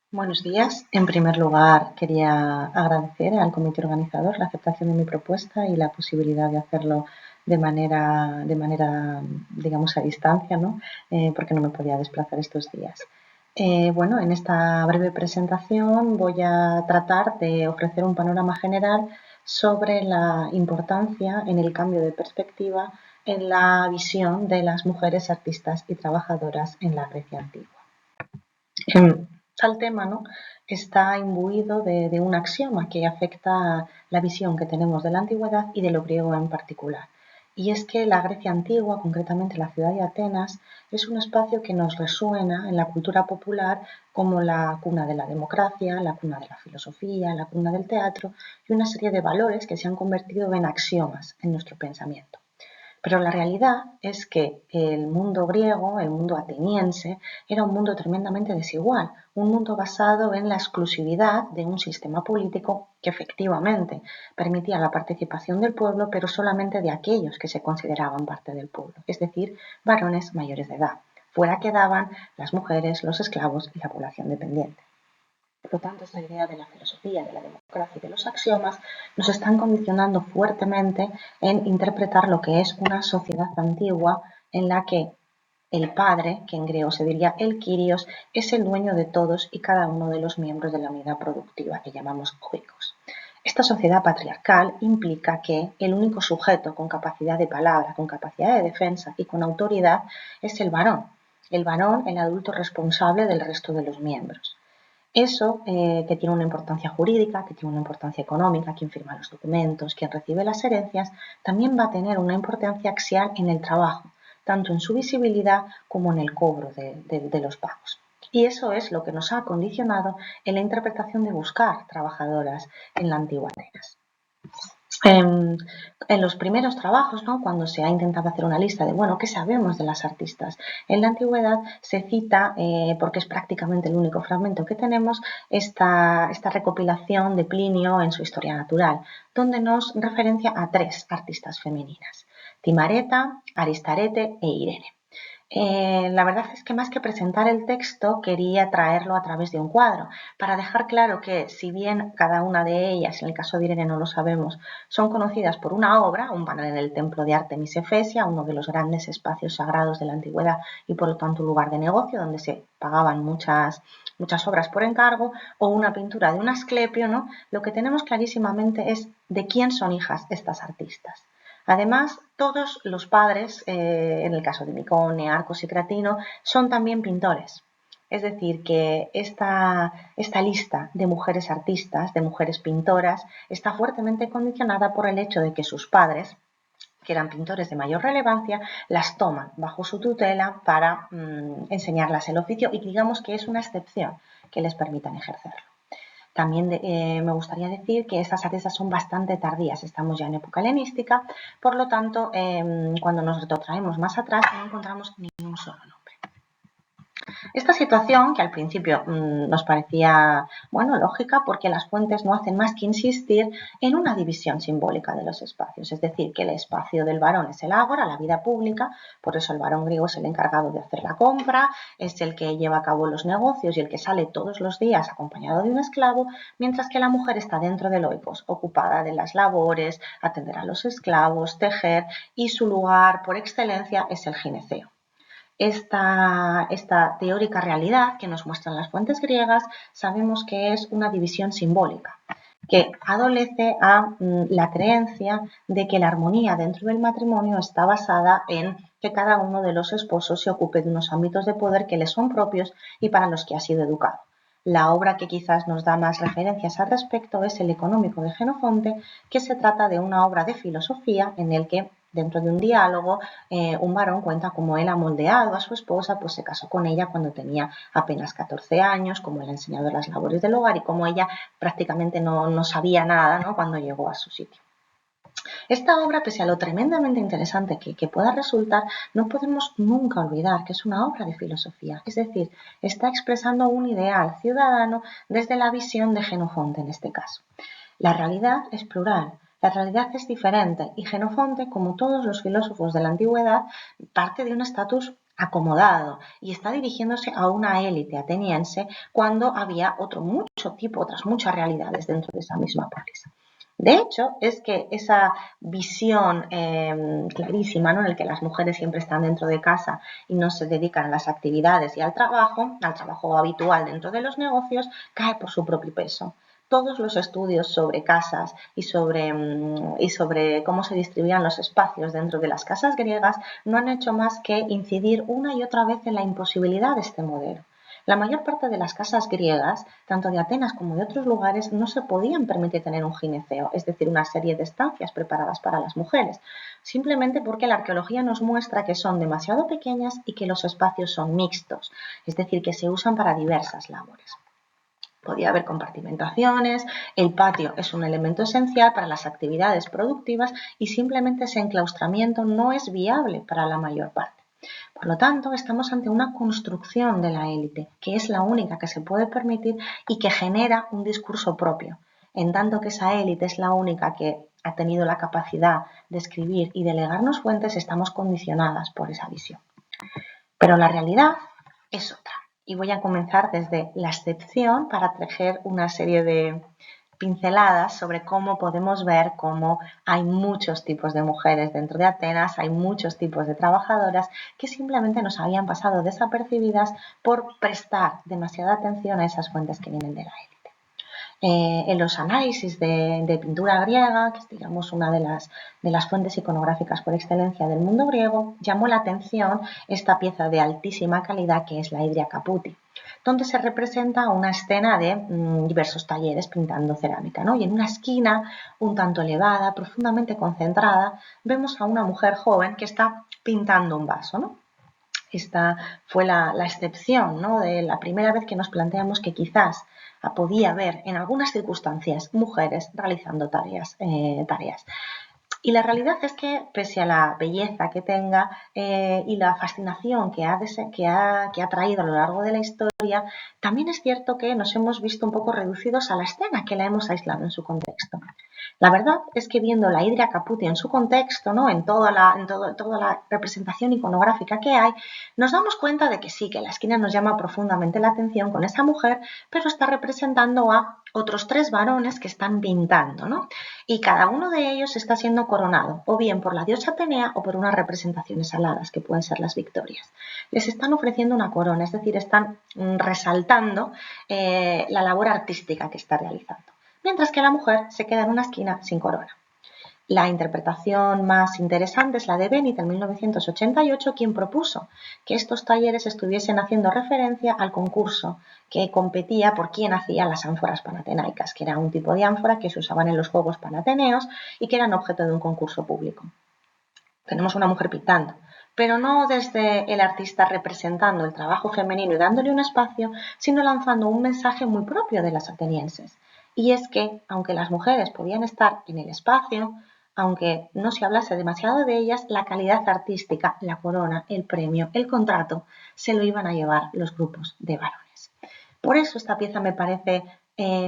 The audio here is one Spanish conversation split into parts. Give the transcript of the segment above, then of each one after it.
Buenos días. En primer lugar, quería agradecer al comité organizador la aceptación de mi propuesta y la posibilidad de hacerlo de manera, digamos, a distancia, ¿no? Porque no me podía desplazar estos días. Bueno, en esta breve presentación voy a tratar de ofrecer un panorama general sobre la importancia en el cambio de perspectiva en la visión de las mujeres artistas y trabajadoras en la Grecia antigua. Tal tema, ¿no?, está imbuido de un axioma que afecta a la visión que tenemos de la antigüedad y de lo griego en particular. Y es que la Grecia antigua, concretamente la ciudad de Atenas, es un espacio que nos resuena en la cultura popular como la cuna de la democracia, la cuna de la filosofía, la cuna del teatro y una serie de valores que se han convertido en axiomas en nuestro pensamiento. Pero la realidad es que el mundo griego, el mundo ateniense, era un mundo tremendamente desigual, un mundo basado en la exclusividad de un sistema político que efectivamente permitía la participación del pueblo, pero solamente de aquellos que se consideraban parte del pueblo, es decir, varones mayores de edad. Fuera quedaban las mujeres, los esclavos y la población dependiente. Por lo tanto, esta idea de la filosofía, de la democracia y de los axiomas nos están condicionando fuertemente en interpretar lo que es una sociedad antigua en la que el padre, que en griego se diría el Kyrios, es el dueño de todos y cada uno de los miembros de la unidad productiva que llamamos oikos. Esta sociedad patriarcal implica que el único sujeto con capacidad de palabra, con capacidad de defensa y con autoridad es el varón, el adulto responsable del resto de los miembros. Eso, que tiene una importancia jurídica, que tiene una importancia económica, quien firma los documentos, quien recibe las herencias, también va a tener una importancia axial en el trabajo, tanto en su visibilidad como en el cobro de los pagos. Y eso es lo que nos ha condicionado en la interpretación de buscar trabajadoras en la antigua Atenas. En los primeros trabajos, ¿no?, cuando se ha intentado hacer una lista de, bueno, ¿qué sabemos de las artistas? En la antigüedad se cita, porque es prácticamente el único fragmento que tenemos, esta recopilación de Plinio en su Historia Natural, donde nos referencia a 3 artistas femeninas: Timareta, Aristarete e Irene. La verdad es que más que presentar el texto quería traerlo a través de un cuadro para dejar claro que, si bien cada una de ellas, en el caso de Irene no lo sabemos, son conocidas por una obra, un panel en el templo de Artemis Efesia, uno de los grandes espacios sagrados de la antigüedad y por lo tanto un lugar de negocio donde se pagaban muchas obras por encargo, o una pintura de un Asclepio, ¿no?, lo que tenemos clarísimamente es de quién son hijas estas artistas. Además, todos los padres, en el caso de Micone, Arcos y Cratino, son también pintores. Es decir, que esta lista de mujeres artistas, de mujeres pintoras, está fuertemente condicionada por el hecho de que sus padres, que eran pintores de mayor relevancia, las toman bajo su tutela para enseñarlas el oficio, y digamos que es una excepción que les permitan ejercerlo. También me gustaría decir que estas artistas son bastante tardías, estamos ya en época helenística, por lo tanto, cuando nos retrotraemos más atrás no encontramos ni un solo nombre. Esta situación, que al principio nos parecía, bueno, lógica, porque las fuentes no hacen más que insistir en una división simbólica de los espacios, es decir, que el espacio del varón es el ágora, la vida pública, por eso el varón griego es el encargado de hacer la compra, es el que lleva a cabo los negocios y el que sale todos los días acompañado de un esclavo, mientras que la mujer está dentro del oikos, ocupada de las labores, atender a los esclavos, tejer, y su lugar por excelencia es el gineceo. Esta teórica realidad que nos muestran las fuentes griegas sabemos que es una división simbólica, que adolece a la creencia de que la armonía dentro del matrimonio está basada en que cada uno de los esposos se ocupe de unos ámbitos de poder que les son propios y para los que ha sido educado. La obra que quizás nos da más referencias al respecto es El Económico de Jenofonte, que se trata de una obra de filosofía en el que, dentro de un diálogo, un varón cuenta cómo él ha moldeado a su esposa, pues se casó con ella cuando tenía apenas 14 años, cómo él ha enseñado las labores del hogar y cómo ella prácticamente no sabía nada, ¿no?, cuando llegó a su sitio. Esta obra, pese a lo tremendamente interesante que pueda resultar, no podemos nunca olvidar que es una obra de filosofía, es decir, está expresando un ideal ciudadano desde la visión de Jenofonte en este caso. La realidad es plural, la realidad es diferente y Jenofonte, como todos los filósofos de la antigüedad, parte de un estatus acomodado y está dirigiéndose a una élite ateniense cuando había otras muchas realidades dentro de esa misma polis. De hecho, es que esa visión clarísima, ¿no?, en el que las mujeres siempre están dentro de casa y no se dedican a las actividades y al trabajo habitual dentro de los negocios, cae por su propio peso. Todos los estudios sobre casas y sobre cómo se distribuían los espacios dentro de las casas griegas no han hecho más que incidir una y otra vez en la imposibilidad de este modelo. La mayor parte de las casas griegas, tanto de Atenas como de otros lugares, no se podían permitir tener un gineceo, es decir, una serie de estancias preparadas para las mujeres, simplemente porque la arqueología nos muestra que son demasiado pequeñas y que los espacios son mixtos, es decir, que se usan para diversas labores. Podía haber compartimentaciones, el patio es un elemento esencial para las actividades productivas y simplemente ese enclaustramiento no es viable para la mayor parte. Por lo tanto, estamos ante una construcción de la élite, que es la única que se puede permitir y que genera un discurso propio, en tanto que esa élite es la única que ha tenido la capacidad de escribir y de legarnos fuentes, estamos condicionadas por esa visión. Pero la realidad es otra. Y voy a comenzar desde la excepción para tejer una serie de pinceladas sobre cómo podemos ver cómo hay muchos tipos de mujeres dentro de Atenas, hay muchos tipos de trabajadoras que simplemente nos habían pasado desapercibidas por prestar demasiada atención a esas fuentes que vienen de la élite. En los análisis de pintura griega, que es, digamos, una de las fuentes iconográficas por excelencia del mundo griego, llamó la atención esta pieza de altísima calidad que es la Hydria Caputi, donde se representa una escena de diversos talleres pintando cerámica, ¿no? Y en una esquina un tanto elevada, profundamente concentrada, vemos a una mujer joven que está pintando un vaso, ¿no? Esta fue la excepción, ¿no?, de la primera vez que nos planteamos que quizás podía haber en algunas circunstancias mujeres realizando tareas. Y la realidad es que, pese a la belleza que tenga y la fascinación que ha traído a lo largo de la historia, también es cierto que nos hemos visto un poco reducidos a la escena, que la hemos aislado en su contexto. La verdad es que viendo la Hydria Caputi en su contexto, ¿no?, en toda la representación iconográfica que hay, nos damos cuenta de que sí, que la esquina nos llama profundamente la atención con esa mujer, pero está representando a otros 3 varones que están pintando, ¿no? Y cada uno de ellos está siendo coronado, o bien por la diosa Atenea o por unas representaciones aladas, que pueden ser las victorias. Les están ofreciendo una corona, es decir, están resaltando la labor artística que está realizando, mientras que la mujer se queda en una esquina sin corona. La interpretación más interesante es la de Benit en 1988, quien propuso que estos talleres estuviesen haciendo referencia al concurso que competía por quién hacía las ánforas panatenaicas, que era un tipo de ánfora que se usaban en los Juegos Panateneos y que eran objeto de un concurso público. Tenemos una mujer pintando, pero no desde el artista representando el trabajo femenino y dándole un espacio, sino lanzando un mensaje muy propio de las atenienses. Y es que, aunque las mujeres podían estar en el espacio, aunque no se hablase demasiado de ellas, la calidad artística, la corona, el premio, el contrato, se lo iban a llevar los grupos de varones. Por eso esta pieza me parece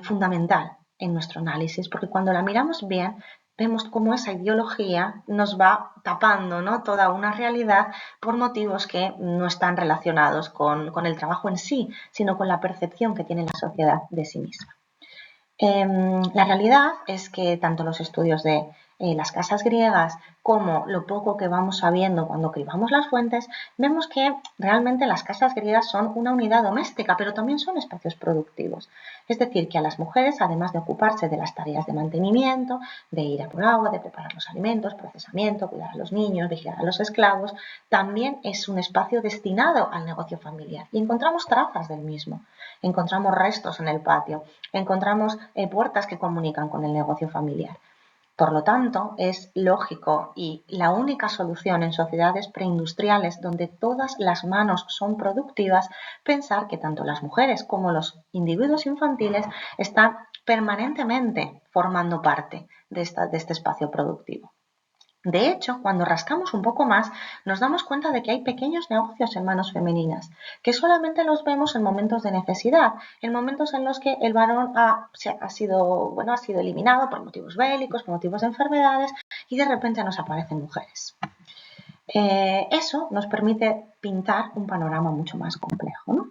fundamental en nuestro análisis, porque cuando la miramos bien, vemos cómo esa ideología nos va tapando, ¿no?, toda una realidad por motivos que no están relacionados con el trabajo en sí, sino con la percepción que tiene la sociedad de sí misma. La realidad es que tanto los estudios de las casas griegas como lo poco que vamos sabiendo cuando cribamos las fuentes, vemos que realmente las casas griegas son una unidad doméstica, pero también son espacios productivos. Es decir, que a las mujeres, además de ocuparse de las tareas de mantenimiento, de ir a por agua, de preparar los alimentos, procesamiento, cuidar a los niños, vigilar a los esclavos, también es un espacio destinado al negocio familiar. Y encontramos trazas del mismo. Encontramos restos en el patio, encontramos puertas que comunican con el negocio familiar. Por lo tanto, es lógico y la única solución en sociedades preindustriales donde todas las manos son productivas, pensar que tanto las mujeres como los individuos infantiles están permanentemente formando parte de este espacio productivo. De hecho, cuando rascamos un poco más, nos damos cuenta de que hay pequeños negocios en manos femeninas, que solamente los vemos en momentos de necesidad, en momentos en los que el varón ha sido eliminado por motivos bélicos, por motivos de enfermedades, y de repente nos aparecen mujeres. Eso nos permite pintar un panorama mucho más complejo, ¿no?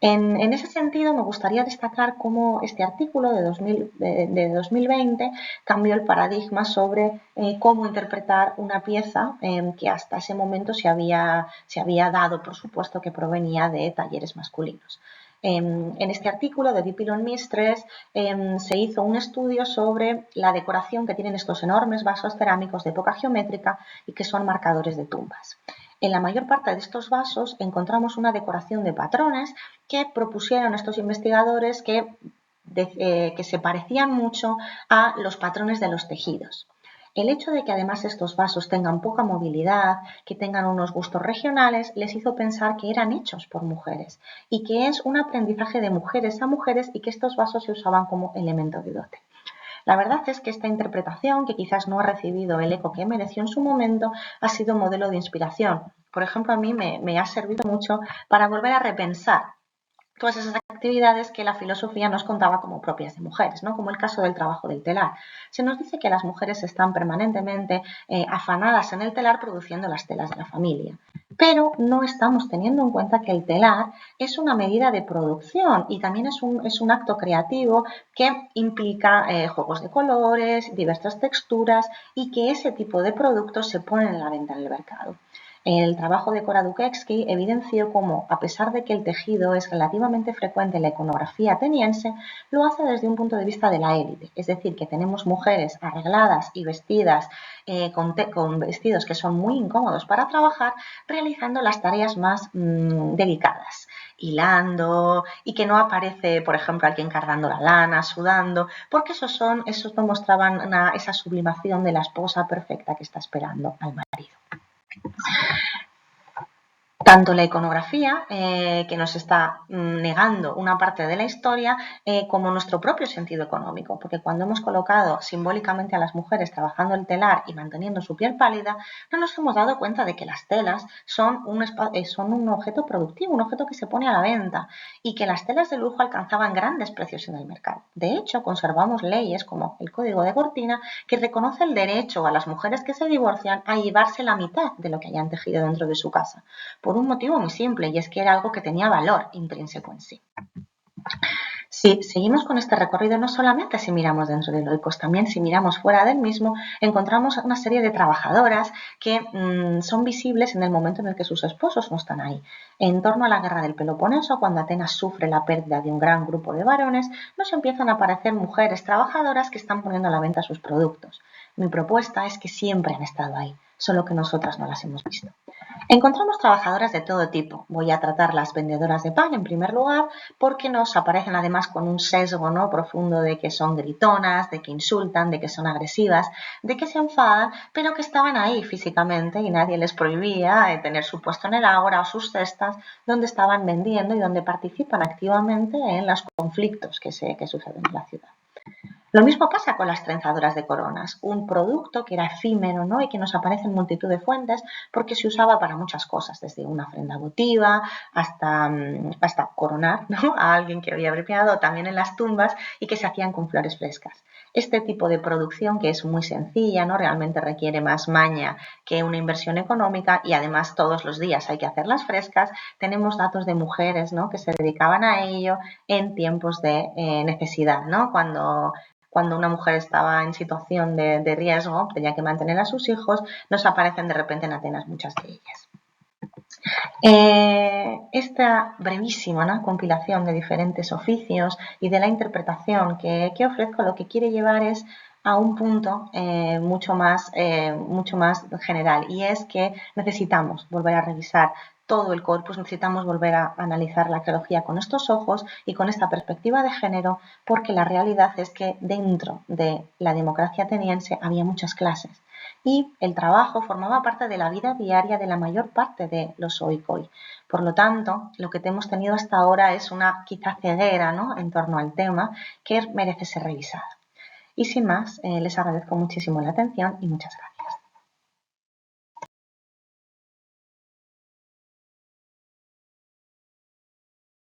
En ese sentido, me gustaría destacar cómo este artículo de 2020 cambió el paradigma sobre cómo interpretar una pieza que hasta ese momento se había dado, por supuesto, que provenía de talleres masculinos. En este artículo de Dipylon Mistress se hizo un estudio sobre la decoración que tienen estos enormes vasos cerámicos de época geométrica y que son marcadores de tumbas. En la mayor parte de estos vasos encontramos una decoración de patrones que propusieron estos investigadores que se parecían mucho a los patrones de los tejidos. El hecho de que además estos vasos tengan poca movilidad, que tengan unos gustos regionales, les hizo pensar que eran hechos por mujeres y que es un aprendizaje de mujeres a mujeres y que estos vasos se usaban como elemento de dote. La verdad es que esta interpretación, que quizás no ha recibido el eco que mereció en su momento, ha sido modelo de inspiración. Por ejemplo, a mí me ha servido mucho para volver a repensar todas esas actividades que la filosofía nos contaba como propias de mujeres, ¿no? Como el caso del trabajo del telar. Se nos dice que las mujeres están permanentemente afanadas en el telar produciendo las telas de la familia, pero no estamos teniendo en cuenta que el telar es una medida de producción y también es un acto creativo que implica juegos de colores, diversas texturas y que ese tipo de productos se ponen en la venta en el mercado. El trabajo de Cora Dukevsky evidenció cómo, a pesar de que el tejido es relativamente frecuente en la iconografía ateniense, lo hace desde un punto de vista de la élite, es decir, que tenemos mujeres arregladas y vestidas con vestidos que son muy incómodos para trabajar, realizando las tareas más delicadas, hilando, y que no aparece, por ejemplo, alguien cargando la lana, sudando, porque esos no mostraban esa sublimación de la esposa perfecta que está esperando al marido. Tanto la iconografía, que nos está negando una parte de la historia, como nuestro propio sentido económico, porque cuando hemos colocado simbólicamente a las mujeres trabajando el telar y manteniendo su piel pálida, no nos hemos dado cuenta de que las telas son un objeto productivo, un objeto que se pone a la venta, y que las telas de lujo alcanzaban grandes precios en el mercado. De hecho, conservamos leyes como el Código de Cortina, que reconoce el derecho a las mujeres que se divorcian a llevarse la mitad de lo que hayan tejido dentro de su casa, por un motivo muy simple, y es que era algo que tenía valor intrínseco en sí. Si seguimos con este recorrido, no solamente si miramos dentro del Oikos, también si miramos fuera del mismo, encontramos una serie de trabajadoras que son visibles en el momento en el que sus esposos no están ahí. En torno a la guerra del Peloponeso, cuando Atenas sufre la pérdida de un gran grupo de varones, nos empiezan a aparecer mujeres trabajadoras que están poniendo a la venta sus productos. Mi propuesta es que siempre han estado ahí, solo que nosotras no las hemos visto. Encontramos trabajadoras de todo tipo. Voy a tratar las vendedoras de pan en primer lugar, porque nos aparecen además con un sesgo, ¿no?, profundo de que son gritonas, de que insultan, de que son agresivas, de que se enfadan, pero que estaban ahí físicamente y nadie les prohibía tener su puesto en el ágora o sus cestas donde estaban vendiendo y donde participan activamente en los conflictos que suceden en la ciudad. Lo mismo pasa con las trenzadoras de coronas, un producto que era efímero, ¿no?, y que nos aparece en multitud de fuentes porque se usaba para muchas cosas, desde una ofrenda votiva hasta coronar, ¿no?, a alguien que había premiado, también en las tumbas, y que se hacían con flores frescas. Este tipo de producción, que es muy sencilla, ¿no?, realmente requiere más maña que una inversión económica, y además todos los días hay que hacerlas frescas. Tenemos datos de mujeres, ¿no?, que se dedicaban a ello en tiempos de necesidad, ¿no?, cuando una mujer estaba en situación de riesgo, tenía que mantener a sus hijos, nos aparecen de repente en Atenas muchas de ellas. Esta brevísima, ¿no?, compilación de diferentes oficios y de la interpretación que ofrezco, lo que quiere llevar es a un punto mucho más general, y es que necesitamos volver a revisar todo el corpus, necesitamos volver a analizar la arqueología con estos ojos y con esta perspectiva de género, porque la realidad es que dentro de la democracia ateniense había muchas clases y el trabajo formaba parte de la vida diaria de la mayor parte de los oikoi. Por lo tanto, lo que hemos tenido hasta ahora es una quizá ceguera, ¿no?, en torno al tema, que merece ser revisada. Y sin más, les agradezco muchísimo la atención y muchas gracias.